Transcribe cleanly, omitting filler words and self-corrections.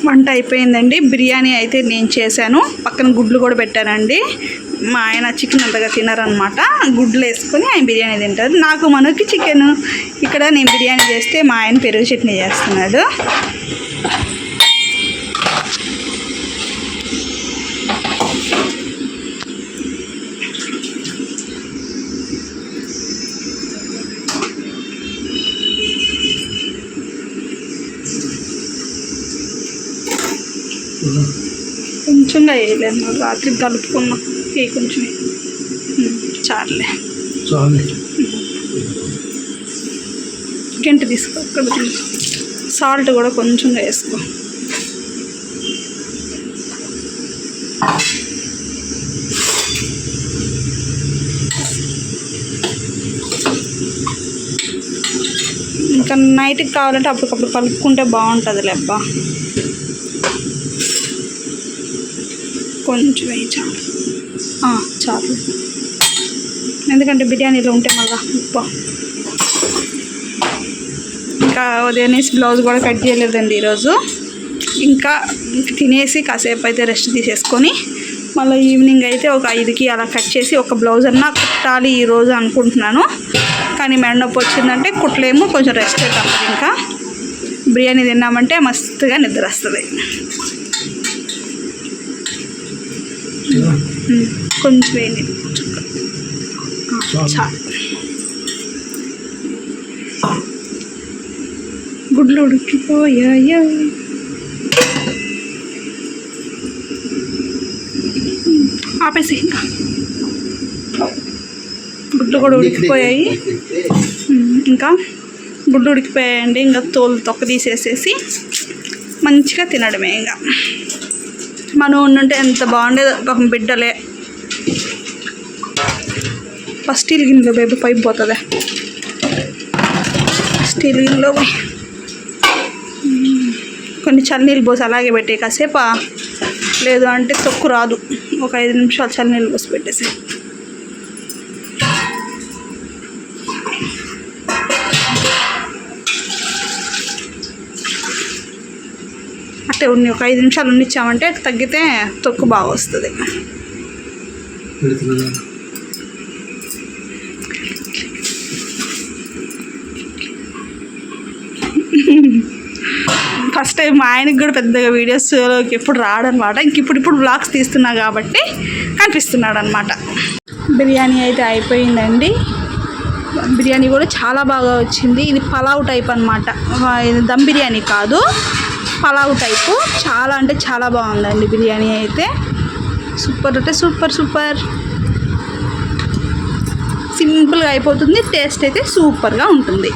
వంట అయిపోయిందండి. బిర్యానీ అయితే నేను చేశాను, పక్కన గుడ్లు కూడా పెట్టానండి. మా ఆయన చికెన్ అంతగా తినరనమాట, గుడ్లు వేసుకొని ఆయన బిర్యానీ తింటారు. నాకు మనకి చికెన్. ఇక్కడ నేను బిర్యానీ చేస్తే మా ఆయన పెరుగు చట్నీ చేస్తున్నాడు. కొంచెంగా వేయలేదు, రాత్రి కలుపుకున్నా. కొంచెం చాలే గంట తీసుకో. సాల్ట్ కూడా కొంచెంగా వేసుకో. ఇంకా నైట్కి కావాలంటే అప్పటికప్పుడు కలుపుకుంటే బాగుంటుంది లేబ్బా. కొంచెం వేయి, చాలు చాలు. ఎందుకంటే బిర్యానీలో ఉంటే మళ్ళీ ఉప్పు. ఇంకా ఉదయనేసి బ్లౌజ్ కూడా కట్ చేయలేదండి ఈరోజు. ఇంకా తినేసి కాసేపు అయితే రెస్ట్ తీసేసుకొని మళ్ళీ ఈవినింగ్ అయితే ఒక 5కి అలా కట్ చేసి ఒక బ్లౌజ్ అన్నా కుట్టాలి ఈరోజు అనుకుంటున్నాను. కానీ మెడ నొప్పి వచ్చిందంటే కుట్టలేము, కొంచెం రెస్ట్ అవుతాం. ఇంకా బిర్యానీ తిన్నామంటే మస్తుగా నిద్ర వస్తుంది. కొంచెం వేయండి, చాలు. గుడ్లు ఉడికిపోయాయా? ఆపేసి. ఇంకా గుడ్లు కూడా ఉడికిపోయాయి. ఇంకా గుడ్లు ఉడికిపోయాయండి. ఇంకా తోలు తొక్క తీసేసేసి మంచిగా తినడమే. ఇంకా మనం ఉండుంటే ఎంత బాగుండేది. పాపం బిడ్డలే. ఫస్ట్ స్టీల్ గిన్నెలో బేబీ పైపు పోతుందా? స్టీల్ గిన్నెలో కొన్ని చల్లనీళ్ళు పోసి అలాగే పెట్టే కాసేపు. లేదు అంటే తొక్కు రాదు. ఒక 5 నిమిషాలు చల్లనీళ్ళు పోసి పెట్టేసి అట్టే ఉన్ని ఒక 5 నిమిషాలు ఉన్నిచ్చామంటే తగ్గితే తొక్కు బాగా వస్తుంది. ఫస్ట్ టైం మా ఆయనకి కూడా పెద్దగా వీడియోస్లోకి ఎప్పుడు రాడనమాట. ఇంక ఇప్పుడు వ్లాగ్స్ తీస్తున్నా కాబట్టి కనిపిస్తున్నాడు అనమాట. బిర్యానీ అయితే అయిపోయిందండి. బిర్యానీ కూడా చాలా బాగా వచ్చింది. ఇది పలావ్ టైప్ అనమాట, ఇది దమ్ బిర్యానీ కాదు, పలావ్ టైపు. చాలా అంటే చాలా బాగుందండి బిర్యానీ అయితే. సూపర్ అంటే సూపర్. సింపుల్గా అయిపోతుంది, టేస్ట్ అయితే సూపర్గా ఉంటుంది.